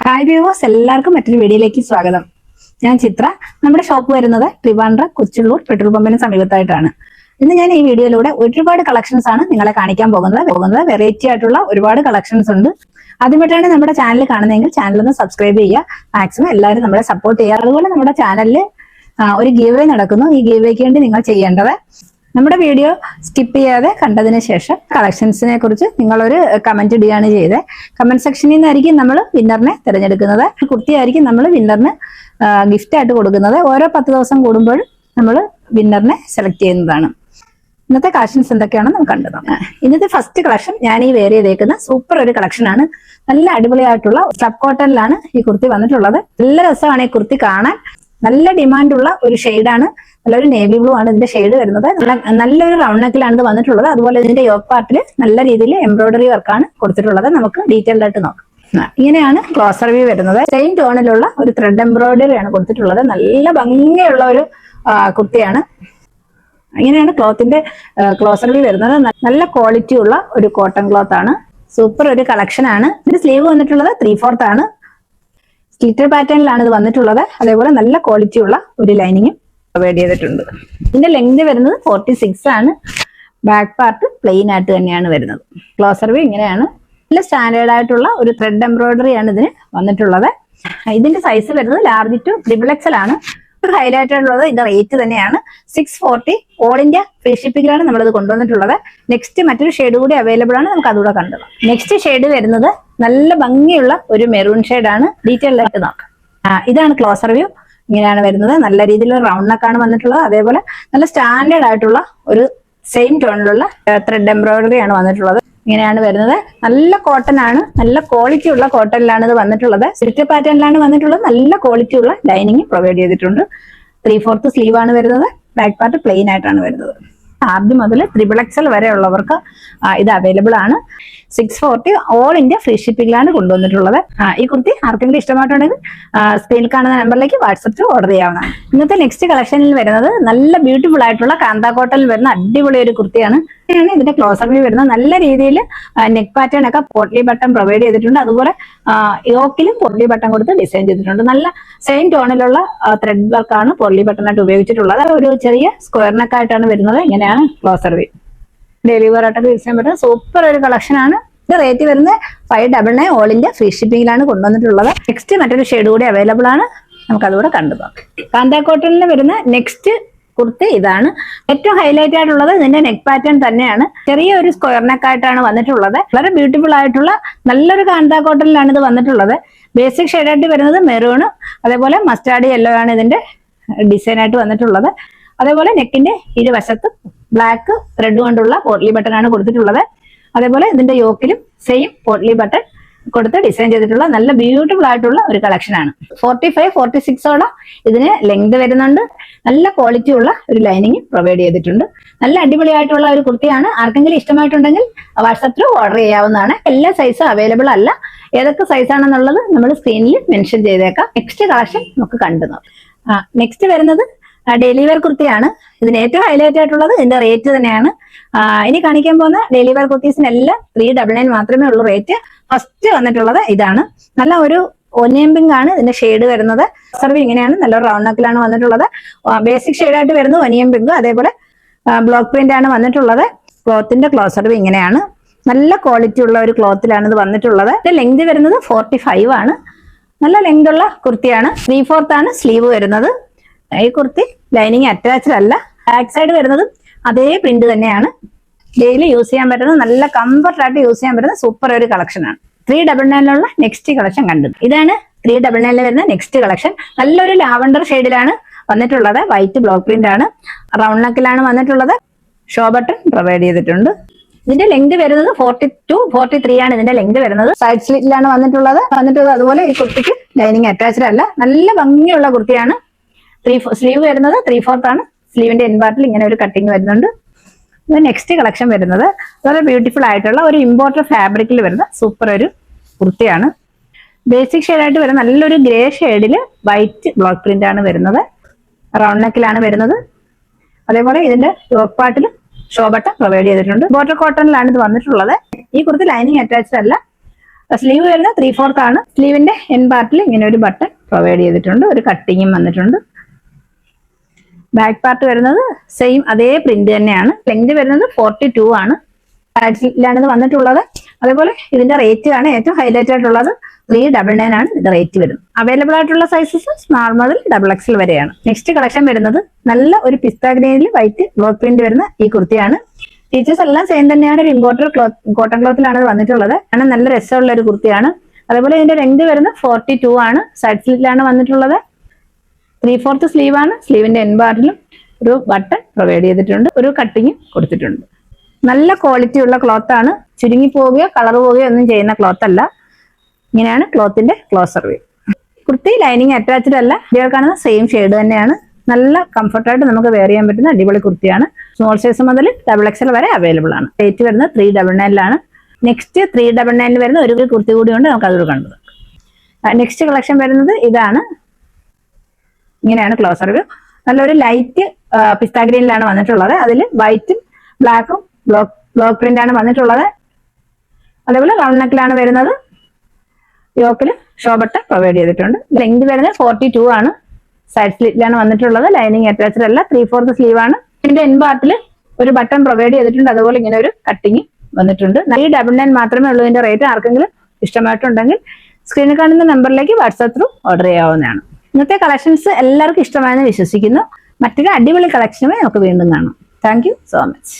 Hi viewers, എല്ലാവർക്കും മറ്റൊരു വീഡിയോയിലേക്ക് സ്വാഗതം. ഞാൻ ചിത്ര. നമ്മുടെ ഷോപ്പ് വരുന്നത് ട്രിവാൻഡ്രം കൊച്ചുള്ളൂർ പെട്രോൾ പമ്പിന് സമീപത്തായിട്ടാണ്. ഇന്ന് ഞാൻ ഈ വീഡിയോയിലൂടെ ഒരുപാട് കളക്ഷൻസ് ആണ് നിങ്ങളെ കാണിക്കാൻ പോകുന്നത്. വെറൈറ്റി ആയിട്ടുള്ള ഒരുപാട് കളക്ഷൻസ് ഉണ്ട്. ആദ്യമായിട്ടാണ് നമ്മുടെ ചാനൽ കാണുന്നതെങ്കിൽ ചാനൽ ഒന്ന് സബ്സ്ക്രൈബ് ചെയ്യുക. മാക്സിമം എല്ലാവരും നമ്മളെ സപ്പോർട്ട് ചെയ്യുക. അതുപോലെ നമ്മുടെ ചാനലിൽ ഒരു ഗീവ് നടക്കുന്നു. ഈ ഗീവേക്ക് വേണ്ടി നിങ്ങൾ ചെയ്യേണ്ടത്, നമ്മുടെ വീഡിയോ സ്കിപ്പ് ചെയ്യാതെ കണ്ടതിന് ശേഷം കളക്ഷൻസിനെ കുറിച്ച് നിങ്ങളൊരു കമന്റ് ഇടുകയാണ് ചെയ്തത്. കമന്റ് സെക്ഷനിൽ നിന്നായിരിക്കും നമ്മൾ വിന്നറിനെ തിരഞ്ഞെടുക്കുന്നത്. കുർത്തിയായിരിക്കും നമ്മൾ വിന്നറിന് ഗിഫ്റ്റ് ആയിട്ട് കൊടുക്കുന്നത്. ഓരോ 10 ദിവസം കൂടുമ്പോൾ നമ്മൾ വിന്നറിനെ സെലക്ട് ചെയ്യുന്നതാണ്. ഇന്നത്തെ കളക്ഷൻസ് എന്തൊക്കെയാണെന്ന് നമുക്ക് കണ്ടു. ഇന്നത്തെ ഫസ്റ്റ് കളക്ഷൻ ഞാൻ ഈ വെയർ ചെയ്തേക്കുന്ന സൂപ്പർ ഒരു കളക്ഷൻ ആണ്. നല്ല അടിപൊളിയായിട്ടുള്ള സബ് കോട്ടണിലാണ് ഈ കുർത്തി വന്നിട്ടുള്ളത്. നല്ല രസമാണ് ഈ കുർത്തി കാണാൻ. നല്ല ഡിമാൻഡുള്ള ഒരു ഷെയ്ഡാണ്. നല്ലൊരു നേവി ബ്ലൂ ആണ് ഇതിന്റെ ഷെയ്ഡ് വരുന്നത്. നല്ലൊരു റൗണ്ട് നെക്കിലാണ് ഇത് വന്നിട്ടുള്ളത്. അതുപോലെ ഇതിന്റെ യോക്ക് പാർട്ടിൽ നല്ല രീതിയിൽ എംബ്രോയിഡറി വർക്കാണ് കൊടുത്തിട്ടുള്ളത്. നമുക്ക് ഡീറ്റെയിൽഡ് ആയിട്ട് നോക്കാം. ഇങ്ങനെയാണ് ക്ലോസർ വ്യൂ വരുന്നത്. സെയിം ടോണിലുള്ള ഒരു ത്രെഡ് എംബ്രോയിഡറി ആണ് കൊടുത്തിട്ടുള്ളത്. നല്ല ഭംഗിയുള്ള ഒരു കുർത്തിയാണ്. ഇങ്ങനെയാണ് ക്ലോത്തിന്റെ ക്ലോസർ വ്യൂ വരുന്നത്. നല്ല ക്വാളിറ്റി ഉള്ള ഒരു കോട്ടൺ ക്ലോത്ത് ആണ്. സൂപ്പർ ഒരു കളക്ഷൻ ആണ്. ഇതിന്റെ സ്ലീവ് വന്നിട്ടുള്ളത് 3/4 ആണ്. സ്ലിറ്റർ പാറ്റേണിലാണ് ഇത് വന്നിട്ടുള്ളത്. അതേപോലെ നല്ല ക്വാളിറ്റി ഉള്ള ഒരു ലൈനിങ്ങും പ്രൊവൈഡ് ചെയ്തിട്ടുണ്ട്. ഇതിന്റെ ലെങ്ത് വരുന്നത് 46 ആണ്. ബാക്ക് പാർട്ട് പ്ലെയിൻ ആയിട്ട് തന്നെയാണ് വരുന്നത്. ക്ലോസർ വ്യൂ ഇങ്ങനെയാണ്. നല്ല സ്റ്റാൻഡേർഡ് ആയിട്ടുള്ള ഒരു ത്രെഡ് എംബ്രോയിഡറി ആണ് ഇതിന് വന്നിട്ടുള്ളത്. ഇതിന്റെ സൈസ് വരുന്നത് ലാർജ് ടു XXL ആണ്. ഒരു ഹൈലൈറ്റ് ആയിട്ടുള്ളത് ഇതിന്റെ റേറ്റ് തന്നെയാണ് 640. ഓൾ ഇന്ത്യ ഫ്രീ ഷിപ്പിംഗിലാണ് നമ്മളിത് കൊണ്ടുവന്നിട്ടുള്ളത്. നെക്സ്റ്റ് മറ്റൊരു ഷെയ്ഡ് കൂടി അവൈലബിൾ ആണ്. നമുക്ക് അതുകൂടെ കണ്ടത്. നെക്സ്റ്റ് ഷെയ്ഡ് വരുന്നത് നല്ല ഭംഗിയുള്ള ഒരു മെറൂൺ ഷെയ്ഡാണ്. ഡീറ്റെയിൽഡ് ആയിട്ട് നോക്കാം. ഇതാണ് ക്ലോസർ വ്യൂ. ഇങ്ങനെയാണ് വരുന്നത്. നല്ല രീതിയിലുള്ള റൗണ്ട് നെക്കാണ് വന്നിട്ടുള്ളത്. അതേപോലെ നല്ല സ്റ്റാൻഡേർഡ് ആയിട്ടുള്ള ഒരു സെയിം ടോണിലുള്ള ത്രെഡ് എംബ്രോയിഡറി ആണ് വന്നിട്ടുള്ളത്. ഇങ്ങനെയാണ് വരുന്നത്. നല്ല കോട്ടൺ ആണ്. നല്ല ക്വാളിറ്റി ഉള്ള കോട്ടണിലാണ് ഇത് വന്നിട്ടുള്ളത്. സ്ലിറ്റർ പാറ്റേണിലാണ് വന്നിട്ടുള്ളത്. നല്ല ക്വാളിറ്റി ഉള്ള ലൈനിങ് പ്രൊവൈഡ് ചെയ്തിട്ടുണ്ട്. 3/4 സ്ലീവ് ആണ് വരുന്നത്. ബാക്ക് പാർട്ട് പ്ലെയിൻ ആയിട്ടാണ് വരുന്നത്. ആദ്യം മുതൽ XXL വരെ ഉള്ളവർക്ക് ഇത് അവൈലബിൾ ആണ്. 640 ഓൾ ഇന്ത്യ ഫ്രീ ഷിപ്പിംഗിലാണ് കൊണ്ടുവന്നിട്ടുള്ളത്. ഈ കുർത്തി ആർക്കെങ്കിലും ഇഷ്ടമായിട്ടുണ്ടെങ്കിൽ സ്ക്രീനിൽ കാണുന്ന നമ്പറിലേക്ക് വാട്സപ്പിൽ ഓർഡർ ചെയ്യാവുന്നതാണ്. ഇന്നത്തെ നെക്സ്റ്റ് കളക്ഷനിൽ വരുന്നത് നല്ല ബ്യൂട്ടിഫുൾ ആയിട്ടുള്ള കാന്ത കോട്ടണിൽ വരുന്ന അടിപൊളി ഒരു കുർത്തിയാണ്. ഇതിന്റെ ക്ലോസർ വ്യൂ വരുന്നത് നല്ല രീതിയിൽ നെക്ക് പാറ്റേൺ ഒക്കെ പോട്ട്ലി ബട്ടൺ പ്രൊവൈഡ് ചെയ്തിട്ടുണ്ട്. അതുപോലെ യോക്കിലും പോട്ട്ലി ബട്ടൺ കൊടുത്ത് ഡിസൈൻ ചെയ്തിട്ടുണ്ട്. നല്ല സെയിം ടോണിലുള്ള ത്രെഡ് വർക്കാണ് പോട്ട്ലി ബട്ടൺ ആയിട്ട് ഉപയോഗിച്ചിട്ടുള്ളത്. ഒരു ചെറിയ സ്ക്വയർ നെക്ക് ആയിട്ടാണ് വരുന്നത്. ഇങ്ങനെയാണ് ക്ലോസർ വ്യൂ. ഡെയിലി വെയർ ആയിട്ടൊക്കെ യൂസ് ചെയ്യാൻ പറ്റുന്ന സൂപ്പർ ഒരു കളക്ഷൻ ആണ്. ഇത് റേറ്റ് വരുന്നത് 599 ഓൾ ഇന്ത്യ ഫ്രീ ഷിപ്പിംഗിലാണ് കൊണ്ടുവന്നിട്ടുള്ളത്. നെക്സ്റ്റ് മറ്റൊരു ഷെയ്ഡ് കൂടി അവൈലബിൾ ആണ്. നമുക്ക് അതുകൂടെ കണ്ടുപോകാം. കാന്ത കോട്ടണിൽ വരുന്ന നെക്സ്റ്റ് കുർത്തി ഇതാണ്. ഏറ്റവും ഹൈലൈറ്റ് ആയിട്ടുള്ളത് ഇതിന്റെ നെക്ക് പാറ്റേൺ തന്നെയാണ്. ചെറിയ ഒരു സ്ക്വയർ നെക്ക് ആയിട്ടാണ് വന്നിട്ടുള്ളത്. വളരെ ബ്യൂട്ടിഫുൾ ആയിട്ടുള്ള നല്ലൊരു കാന്ത കോട്ടണിലാണ് ഇത് വന്നിട്ടുള്ളത്. ബേസിക് ഷെയ്ഡായിട്ട് വരുന്നത് മെറൂണ്, അതേപോലെ മസ്റ്റാർഡ് യെല്ലോ ആണ് ഇതിന്റെ ഡിസൈൻ ആയിട്ട് വന്നിട്ടുള്ളത്. അതേപോലെ നെക്കിന്റെ ഇരുവശത്തും ബ്ലാക്ക് ത്രെഡ് കൊണ്ടുള്ള പോട്ട്ലി ബട്ടൺ ആണ് കൊടുത്തിട്ടുള്ളത്. അതേപോലെ ഇതിന്റെ യോക്കിലും സെയിം പോട്ട്ലി ബട്ടൺ കൊടുത്ത് ഡിസൈൻ ചെയ്തിട്ടുള്ള നല്ല ബ്യൂട്ടിഫുൾ ആയിട്ടുള്ള ഒരു കളക്ഷൻ ആണ്. 45-46ഓളം ഇതിന് ലെങ്ത് വരുന്നുണ്ട്. നല്ല ക്വാളിറ്റി ഉള്ള ഒരു ലൈനിങ് പ്രൊവൈഡ് ചെയ്തിട്ടുണ്ട്. നല്ല അടിപൊളിയായിട്ടുള്ള ഒരു കുർത്തിയാണ്. ആർക്കെങ്കിലും ഇഷ്ടമായിട്ടുണ്ടെങ്കിൽ വാട്സപ്പിൽ ഓർഡർ ചെയ്യാവുന്നതാണ്. എല്ലാ സൈസും അവൈലബിൾ അല്ല. ഏതൊക്കെ സൈസ് ആണെന്നുള്ളത് നമ്മൾ സ്ക്രീനിൽ മെൻഷൻ ചെയ്തേക്കാം. നെക്സ്റ്റ് കളക്ഷൻ നമുക്ക് കണ്ടു നോക്കാം. നെക്സ്റ്റ് വരുന്നത് ഡെയിലി വെയർ കുർത്തിയാണ്. ഇതിന് ഏറ്റവും ഹൈലൈറ്റ് ആയിട്ടുള്ളത് ഇതിന്റെ റേറ്റ് തന്നെയാണ്. ഇനി കാണിക്കാൻ പോകുന്ന ഡെയിലി വെയർ കുർത്തീസിനെല്ലാം 399 മാത്രമേ ഉള്ളൂ റേറ്റ്. ഫസ്റ്റ് വന്നിട്ടുള്ളത് ഇതാണ്. നല്ല ഒരു ഒനിയൻ പിങ്ക് ആണ് ഇതിന്റെ ഷെയ്ഡ് വരുന്നത്. സർവീ ഇങ്ങനെയാണ്. നല്ല റൗണ്ട് നെക്കിലാണ് വന്നിട്ടുള്ളത്. ബേസിക് ഷെയ്ഡായിട്ട് വരുന്നത് ഒനിയൻ പിങ്ക്. അതേപോലെ ബ്ലോക്ക് പ്രിന്റ് ആണ് വന്നിട്ടുള്ളത്. ക്ലോത്തിന്റെ ക്ലോസർ ഇങ്ങനെയാണ്. നല്ല ക്വാളിറ്റി ഉള്ള ഒരു ക്ലോത്തിലാണ് ഇത് വന്നിട്ടുള്ളത്. ഇതിന്റെ ലെങ്ത് വരുന്നത് 45 ആണ്. നല്ല ലെങ്ത് ഉള്ള കുർത്തിയാണ്. 3/4 ആണ് സ്ലീവ് വരുന്നത്. ഈ കുർത്തി ലൈനിങ് അറ്റാച്ച്ഡ് അല്ല. ബാക്ക് സൈഡ് വരുന്നത് അതേ പ്രിന്റ് തന്നെയാണ്. ഡെയിലി യൂസ് ചെയ്യാൻ പറ്റുന്ന നല്ല കംഫർട്ട് ആയിട്ട് യൂസ് ചെയ്യാൻ പറ്റുന്ന സൂപ്പർ ഒരു കളക്ഷൻ ആണ്. 399 നെക്സ്റ്റ് കളക്ഷൻ കണ്ടത്. ഇതാണ് 399 വരുന്ന നെക്സ്റ്റ് കളക്ഷൻ. നല്ലൊരു ലാവണ്ടർ ഷെയ്ഡിലാണ് വന്നിട്ടുള്ളത്. വൈറ്റ് ബ്ലോക്ക് പ്രിന്റ് ആണ്. റൗണ്ട് നെക്കിലാണ് വന്നിട്ടുള്ളത്. ഷോ ബട്ടൺ പ്രൊവൈഡ് ചെയ്തിട്ടുണ്ട്. ഇതിന്റെ ലെങ്ത് വരുന്നത് 42-43 ആണ് ഇതിന്റെ ലെങ്ത് വരുന്നത്. സൈഡ് സ്ലിറ്റിലാണ് വന്നിട്ടുള്ളത്. അതുപോലെ ഈ കുർത്തിക്ക് ലൈനിങ് അറ്റാച്ച്ഡ് അല്ല. നല്ല ഭംഗിയുള്ള കുർത്തിയാണ്. സ്ലീവ് വരുന്നത് 3/4 ആണ്. സ്ലീവിന്റെ എൻ പാർട്ടിൽ ഇങ്ങനെ ഒരു കട്ടിങ് വരുന്നുണ്ട്. ഇത് നെക്സ്റ്റ് കളക്ഷൻ വരുന്നത് വളരെ ബ്യൂട്ടിഫുൾ ആയിട്ടുള്ള ഒരു ഇമ്പോർട്ടഡ് ഫാബ്രിക്കിൽ വരുന്ന സൂപ്പർ ഒരു കുർത്തിയാണ്. ബേസിക് ഷെയ്ഡായിട്ട് വരുന്ന നല്ലൊരു ഗ്രേ ഷെയ്ഡില് വൈറ്റ് ബ്ലോക്ക് പ്രിന്റ് ആണ് വരുന്നത്. റൗണ്ട് നെക്കിലാണ് വരുന്നത്. അതേപോലെ ഇതിന്റെ യോക്ക് പാർട്ടിൽ ഷോ ബട്ടൺ പ്രൊവൈഡ് ചെയ്തിട്ടുണ്ട്. ബോട്ടർ കോട്ടണിലാണ് ഇത് വന്നിട്ടുള്ളത്. ഈ കുർത്തി ലൈനിങ് അറ്റാച്ച്ഡ് അല്ല. സ്ലീവ് വരുന്നത് 3/4 ആണ്. സ്ലീവിന്റെ എൻ പാർട്ടിൽ ഇങ്ങനെ ഒരു ബട്ടൺ പ്രൊവൈഡ് ചെയ്തിട്ടുണ്ട്, ഒരു കട്ടിങ്ങും വന്നിട്ടുണ്ട്. ബാക്ക് പാർട്ട് വരുന്നത് സെയിം അതേ പ്രിന്റ് തന്നെയാണ്. ലെങ്ത് വരുന്നത് 42 ആണ്. സൈഡ്സിലാണ് ഇത് വന്നിട്ടുള്ളത്. അതേപോലെ ഇതിന്റെ റേറ്റ് ആണ് ഏറ്റവും ഹൈലൈറ്റ് ആയിട്ടുള്ളത്. 399 ആണ് ഇതിന്റെ റേറ്റ് വരുന്നത്. അവൈലബിൾ ആയിട്ടുള്ള സൈസസ് സ്മാൾ മുതൽ XXL വരെയാണ്. നെക്സ്റ്റ് കളക്ഷൻ വരുന്നത് നല്ല ഒരു പിസ്ത ഗ്രീനിൽ വൈറ്റ് ബ്ലോക്ക് പ്രിന്റ് വരുന്ന ഈ കുർത്തിയാണ്. ഫീച്ചേഴ്സ് എല്ലാം സെയിം തന്നെയാണ്. ഒരു ഇമ്പോർട്ടഡ് കോട്ടൺ ക്ലോത്തിലാണ് ഇത് വന്നിട്ടുള്ളത്. കാരണം നല്ല രസമുള്ള ഒരു കുർത്തിയാണ്. അതേപോലെ ഇതിന്റെ ലെങ്ത് വരുന്നത് 42 ആണ്. സൈഡ് സ്ലിറ്റിലാണ് വന്നിട്ടുള്ളത്. 3/4 സ്ലീവ് ആണ്. സ്ലീവിന്റെ എൻ പാർട്ടിലും ഒരു ബട്ടൺ പ്രൊവൈഡ് ചെയ്തിട്ടുണ്ട്, ഒരു കട്ടിങ് കൊടുത്തിട്ടുണ്ട്. നല്ല ക്വാളിറ്റി ഉള്ള ക്ലോത്ത് ആണ്. ചുരുങ്ങി പോവുകയോ കളർ പോവുകയോ ഒന്നും ചെയ്യുന്ന ക്ലോത്ത് അല്ല. ഇങ്ങനെയാണ് ക്ലോത്തിന്റെ closer view. Kurti lining attached അല്ല. ഇതിൽ കാണുന്ന സെയിം ഷെയ്ഡ് തന്നെയാണ്. നല്ല കംഫർട്ടായിട്ട് നമുക്ക് വെയർ ചെയ്യാൻ പറ്റുന്ന അടിപൊളി കുർത്തിയാണ്. സ്മോൾ സൈസ് മുതൽ XXL വരെ അവൈലബിൾ ആണ്. റേറ്റ് വരുന്നത് 399 ആണ്. നെക്സ്റ്റ് 399 വരുന്ന ഒരു കുർത്തി കൂടി ഉണ്ട്, നമുക്ക് അതൊരു കണ്ടത്. നെക്സ്റ്റ് കളക്ഷൻ വരുന്നത് ഇതാണ്. ഇങ്ങനെയാണ് ക്ലോസർ വ്യൂ. നല്ലൊരു ലൈറ്റ് പിസ്ത ഗ്രീനിലാണ് വന്നിട്ടുള്ളത്. അതിൽ വൈറ്റും ബ്ലാക്കും ബ്ലോക്ക് പ്രിന്റ് ആണ് വന്നിട്ടുള്ളത്. അതേപോലെ റൗണ്ട് നെക്കിലാണ് വരുന്നത്. യോക്കിൽ ഷോ ബട്ടൺ പ്രൊവൈഡ് ചെയ്തിട്ടുണ്ട്. ലെങ്ത് വരുന്നത് 42 ആണ്. സൈഡ് സ്ലിറ്റിലാണ് വന്നിട്ടുള്ളത്. ലൈനിങ് അറ്റാച്ച്ഡ് അല്ല. 3/4 സ്ലീവ് ആണ്. ഇതിന്റെ എൻ പാർട്ടിൽ ഒരു ബട്ടൺ പ്രൊവൈഡ് ചെയ്തിട്ടുണ്ട്. അതുപോലെ ഇങ്ങനെ ഒരു കട്ടിങ് വന്നിട്ടുണ്ട്. 399 മാത്രമേ ഉള്ളൂ ഇതിന്റെ റേറ്റ്. ആർക്കെങ്കിലും ഇഷ്ടമായിട്ടുണ്ടെങ്കിൽ സ്ക്രീനിൽ കാണുന്ന നമ്പറിലേക്ക് വാട്സാപ്പ് ത്രൂ ഓർഡർ ചെയ്യാവുന്നതാണ്. ഇന്നത്തെ കളക്ഷൻസ് എല്ലാവർക്കും ഇഷ്ടമായെന്ന് വിശ്വസിക്കുന്നു. മറ്റൊരു അടിപൊളി കളക്ഷനുമായി നമുക്ക് വീണ്ടും കാണാം. Thank you so much.